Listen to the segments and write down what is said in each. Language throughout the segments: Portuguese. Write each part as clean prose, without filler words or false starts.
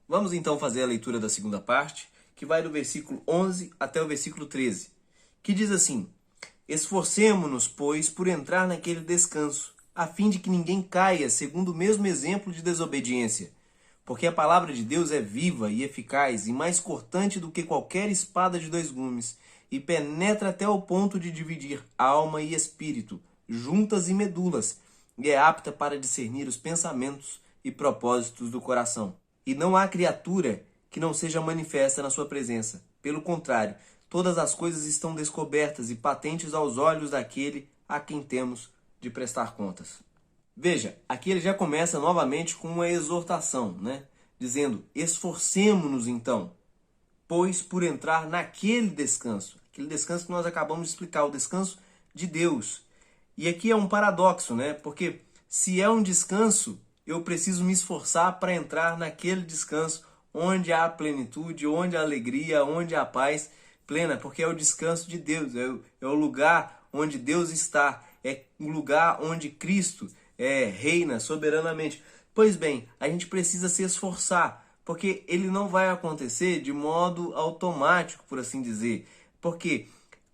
Vamos então fazer a leitura da segunda parte, que vai do versículo 11 até o versículo 13, que diz assim: Esforcemo-nos, pois, por entrar naquele descanso, a fim de que ninguém caia segundo o mesmo exemplo de desobediência. Porque a palavra de Deus é viva e eficaz e mais cortante do que qualquer espada de dois gumes, e penetra até o ponto de dividir alma e espírito, juntas e medulas, e é apta para discernir os pensamentos e propósitos do coração. E não há criatura que não seja manifesta na sua presença. Pelo contrário, todas as coisas estão descobertas e patentes aos olhos daquele a quem temos de prestar contas. Veja, aqui ele já começa novamente com uma exortação, né? Dizendo: esforcemo-nos então, pois por entrar naquele descanso. Aquele descanso que nós acabamos de explicar, o descanso de Deus. E aqui é um paradoxo, né? Porque se é um descanso, eu preciso me esforçar para entrar naquele descanso onde há plenitude, onde há alegria, onde há paz plena, porque é o descanso de Deus, é o lugar onde Deus está, é o lugar onde Cristo reina soberanamente. Pois bem, a gente precisa se esforçar, porque ele não vai acontecer de modo automático, por assim dizer. Porque,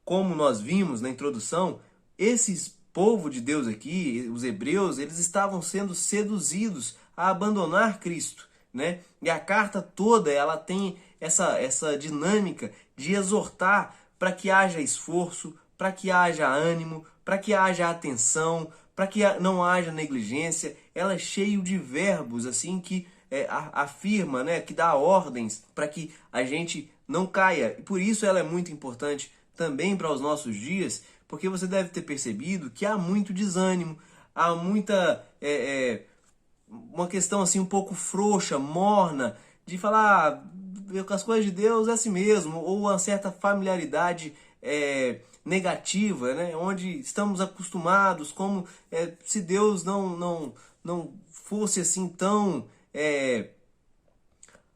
como nós vimos na introdução, esses povo de Deus aqui, os hebreus, eles estavam sendo seduzidos a abandonar Cristo, né? E a carta toda, ela tem essa dinâmica de exortar para que haja esforço, para que haja ânimo, para que haja atenção, para que não haja negligência. Ela é cheia de verbos assim que afirma, né, que dá ordens para que a gente não caia. E por isso ela é muito importante também para os nossos dias, porque você deve ter percebido que há muito desânimo, há muita uma questão assim um pouco frouxa, morna, de falar com as coisas de Deus é assim mesmo, ou uma certa familiaridade negativa, né? Onde estamos acostumados, como se Deus não fosse assim tão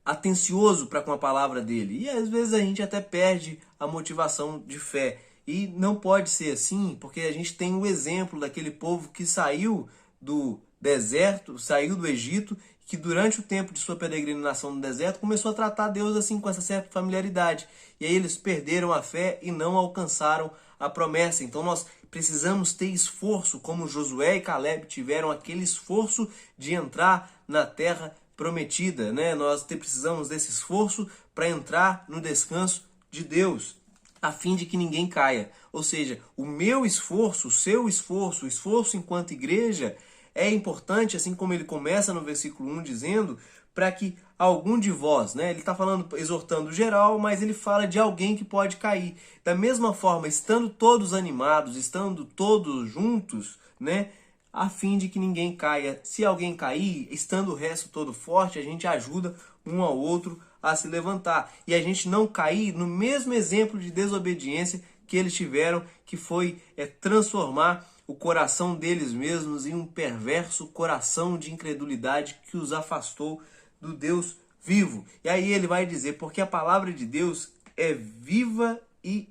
atencioso para com a palavra dele. E às vezes a gente até perde a motivação de fé. E não pode ser assim, porque a gente tem o exemplo daquele povo que saiu do deserto, saiu do Egito, que durante o tempo de sua peregrinação no deserto começou a tratar Deus assim com essa certa familiaridade. E aí eles perderam a fé e não alcançaram a promessa. Então nós precisamos ter esforço, como Josué e Caleb tiveram aquele esforço de entrar na terra prometida, né? Nós precisamos desse esforço para entrar no descanso de Deus, a fim de que ninguém caia. Ou seja, o meu esforço, o seu esforço, o esforço enquanto igreja é importante, assim como ele começa no versículo 1 dizendo, para que algum de vós, né? Ele está falando, exortando geral, mas ele fala de alguém que pode cair. Da mesma forma, estando todos animados, estando todos juntos, né? A fim de que ninguém caia. Se alguém cair, estando o resto todo forte, a gente ajuda um ao outro a se levantar. E a gente não cair no mesmo exemplo de desobediência que eles tiveram, que foi transformar o coração deles mesmos em um perverso coração de incredulidade que os afastou do Deus vivo. E aí ele vai dizer, porque a palavra de Deus é viva e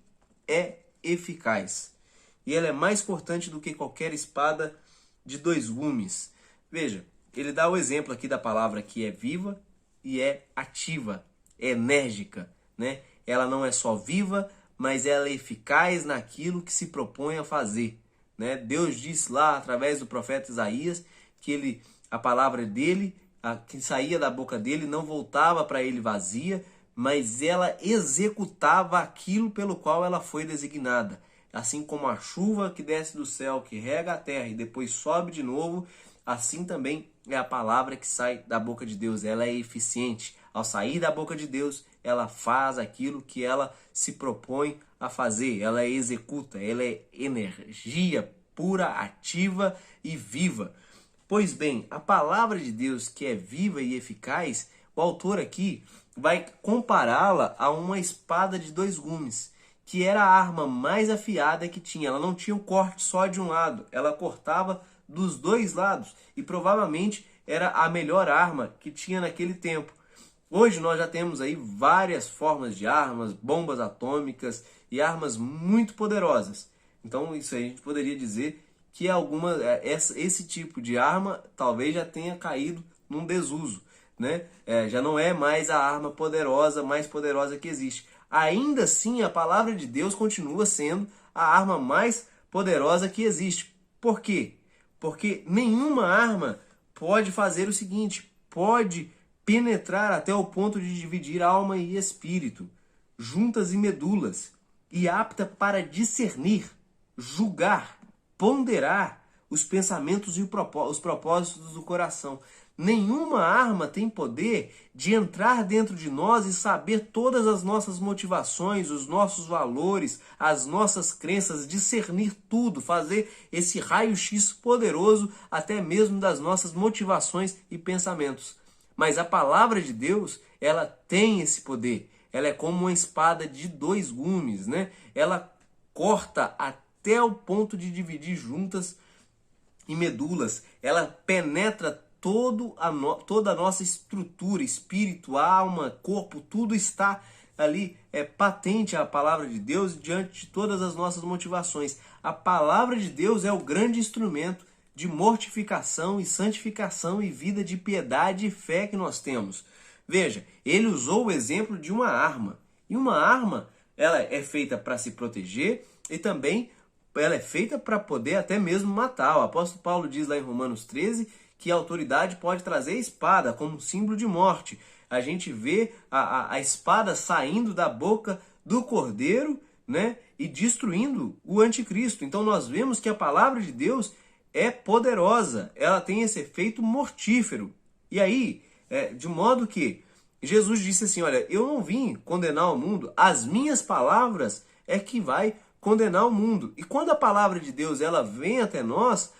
é eficaz. E ela é mais cortante do que qualquer espada de dois gumes. Veja, ele dá o exemplo aqui da palavra que é viva e é ativa, é enérgica, né? Ela não é só viva, mas ela é eficaz naquilo que se propõe a fazer, né? Deus disse lá através do profeta Isaías que a palavra dele, que saía da boca dele, não voltava para ele vazia, mas ela executava aquilo pelo qual ela foi designada. Assim como a chuva que desce do céu, que rega a terra e depois sobe de novo, assim também é a palavra que sai da boca de Deus. Ela é eficiente. Ao sair da boca de Deus, ela faz aquilo que ela se propõe a fazer. Ela executa, ela é energia pura, ativa e viva. Pois bem, a palavra de Deus, que é viva e eficaz, o autor aqui vai compará-la a uma espada de dois gumes, que era a arma mais afiada que tinha. Ela não tinha um corte só de um lado, ela cortava dos dois lados e provavelmente era a melhor arma que tinha naquele tempo. Hoje nós já temos aí várias formas de armas, bombas atômicas e armas muito poderosas. Então isso aí a gente poderia dizer que esse tipo de arma talvez já tenha caído num desuso. né? Já não é mais a arma poderosa, mais poderosa que existe. Ainda assim, a palavra de Deus continua sendo a arma mais poderosa que existe. Por quê? Porque nenhuma arma pode fazer o seguinte, pode penetrar até o ponto de dividir alma e espírito, juntas e medulas, e apta para discernir, julgar, ponderar os pensamentos e os propósitos do coração. Nenhuma arma tem poder de entrar dentro de nós e saber todas as nossas motivações, os nossos valores, as nossas crenças, discernir tudo, fazer esse raio-x poderoso até mesmo das nossas motivações e pensamentos. Mas a palavra de Deus, ela tem esse poder. Ela é como uma espada de 2 gumes, né? Ela corta até o ponto de dividir juntas e medulas. Ela penetra toda a nossa estrutura, espírito, alma, corpo, tudo está ali, patente a palavra de Deus diante de todas as nossas motivações. A palavra de Deus é o grande instrumento de mortificação e santificação e vida de piedade e fé que nós temos. Veja, ele usou o exemplo de uma arma. E uma arma, ela é feita para se proteger e também ela é feita para poder até mesmo matar. O apóstolo Paulo diz lá em Romanos 13 que a autoridade pode trazer a espada como símbolo de morte. A gente vê a espada saindo da boca do cordeiro, né, e destruindo o anticristo. Então nós vemos que a palavra de Deus é poderosa, ela tem esse efeito mortífero. E aí, de modo que Jesus disse assim, olha, eu não vim condenar o mundo, as minhas palavras é que vai condenar o mundo. E quando a palavra de Deus ela vem até nós,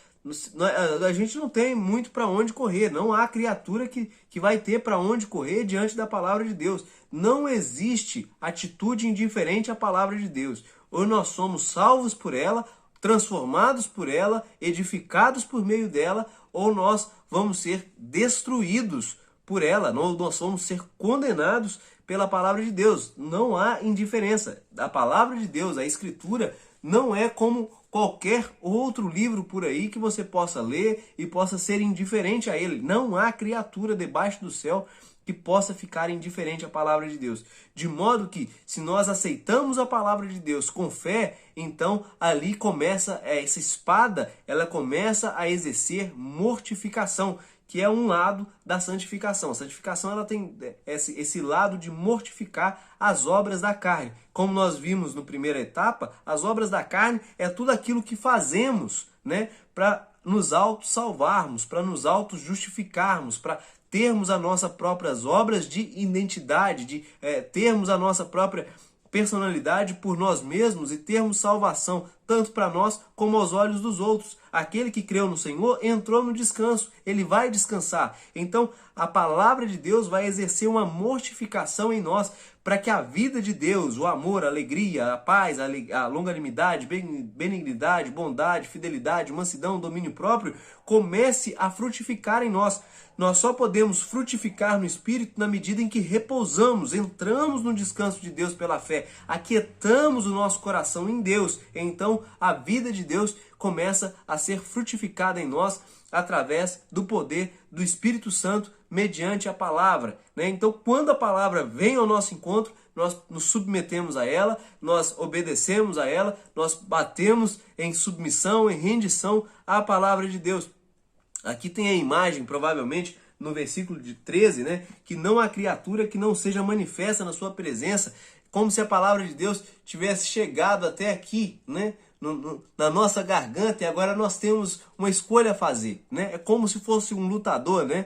a gente não tem muito para onde correr. Não há criatura que vai ter para onde correr diante da palavra de Deus. Não existe atitude indiferente à palavra de Deus. Ou nós somos salvos por ela, transformados por ela, edificados por meio dela, ou nós vamos ser destruídos por ela. Nós vamos ser condenados pela palavra de Deus. Não há indiferença. A palavra de Deus, a Escritura, não é como qualquer outro livro por aí que você possa ler e possa ser indiferente a ele. Não há criatura debaixo do céu que possa ficar indiferente à palavra de Deus. De modo que, se nós aceitamos a palavra de Deus com fé, então ali começa essa espada, ela começa a exercer mortificação, que é um lado da santificação. A santificação ela tem esse lado de mortificar as obras da carne. Como nós vimos na primeira etapa, as obras da carne é tudo aquilo que fazemos, né, para nos auto-salvarmos, para nos auto-justificarmos, para termos as nossas próprias obras de identidade, de termos a nossa própria personalidade por nós mesmos e termos salvação, tanto para nós como aos olhos dos outros. Aquele que creu no Senhor entrou no descanso, ele vai descansar. Então, a palavra de Deus vai exercer uma mortificação em nós, para que a vida de Deus, o amor, a alegria, a paz, a longanimidade, benignidade, bondade, fidelidade, mansidão, domínio próprio, comece a frutificar em nós. Nós só podemos frutificar no Espírito na medida em que repousamos, entramos no descanso de Deus pela fé, aquietamos o nosso coração em Deus. Então, a vida de Deus começa a ser frutificada em nós através do poder do Espírito Santo mediante a palavra, né? Então, quando a palavra vem ao nosso encontro, nós nos submetemos a ela, nós obedecemos a ela, nós batemos em submissão, em rendição à palavra de Deus. Aqui tem a imagem, provavelmente, no versículo de 13, né? Que não há criatura que não seja manifesta na sua presença, como se a palavra de Deus tivesse chegado até aqui, né? Na nossa garganta, e agora nós temos uma escolha a fazer, né? É como se fosse um lutador, né?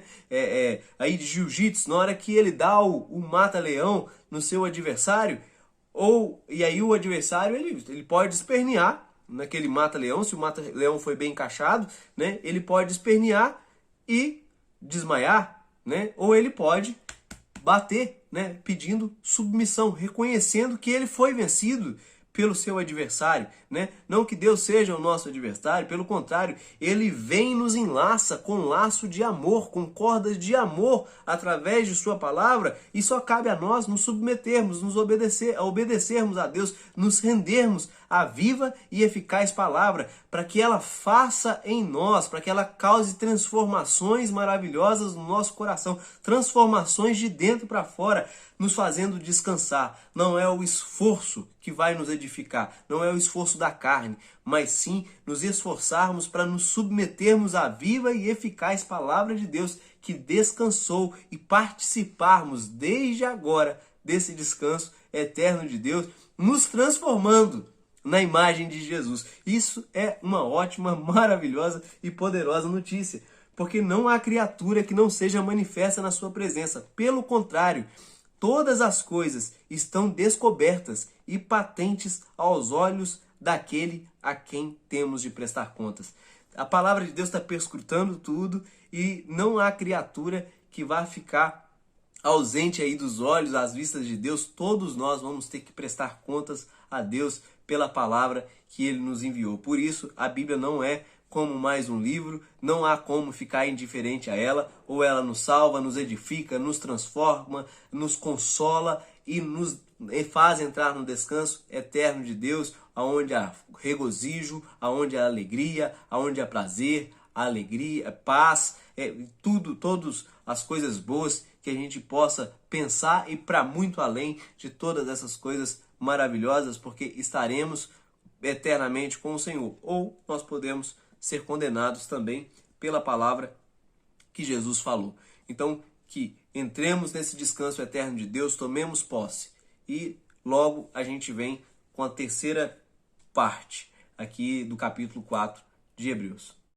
Aí de jiu-jitsu, na hora que ele dá o mata-leão no seu adversário, e aí o adversário ele pode espernear naquele mata-leão, se o mata-leão foi bem encaixado, né? Ele pode espernear e desmaiar, né? Ou ele pode bater, né? Pedindo submissão, reconhecendo que ele foi vencido pelo seu adversário, né? Não que Deus seja o nosso adversário, pelo contrário, ele vem e nos enlaça com laço de amor, com cordas de amor através de sua palavra, e só cabe a nós nos submetermos, obedecermos a Deus, nos rendermos a viva e eficaz palavra, para que ela faça em nós, para que ela cause transformações maravilhosas no nosso coração, transformações de dentro para fora, nos fazendo descansar. Não é o esforço que vai nos edificar, não é o esforço da carne, mas sim nos esforçarmos para nos submetermos à viva e eficaz palavra de Deus que descansou e participarmos desde agora desse descanso eterno de Deus, nos transformando na imagem de Jesus. Isso é uma ótima, maravilhosa e poderosa notícia, porque não há criatura que não seja manifesta na sua presença. Pelo contrário, todas as coisas estão descobertas e patentes aos olhos daquele a quem temos de prestar contas. A palavra de Deus está perscrutando tudo e não há criatura que vá ficar ausente aí dos olhos, às vistas de Deus. Todos nós vamos ter que prestar contas a Deus pela palavra que Ele nos enviou. Por isso, a Bíblia não é como mais um livro, não há como ficar indiferente a ela, ou ela nos salva, nos edifica, nos transforma, nos consola e nos faz entrar no descanso eterno de Deus, aonde há regozijo, aonde há alegria, aonde há prazer, alegria, paz, todas as coisas boas que a gente possa pensar e para muito além de todas essas coisas maravilhosas, porque estaremos eternamente com o Senhor, ou nós podemos ser condenados também pela palavra que Jesus falou. Então, que entremos nesse descanso eterno de Deus, tomemos posse e logo a gente vem com a terceira parte aqui do capítulo 4 de Hebreus.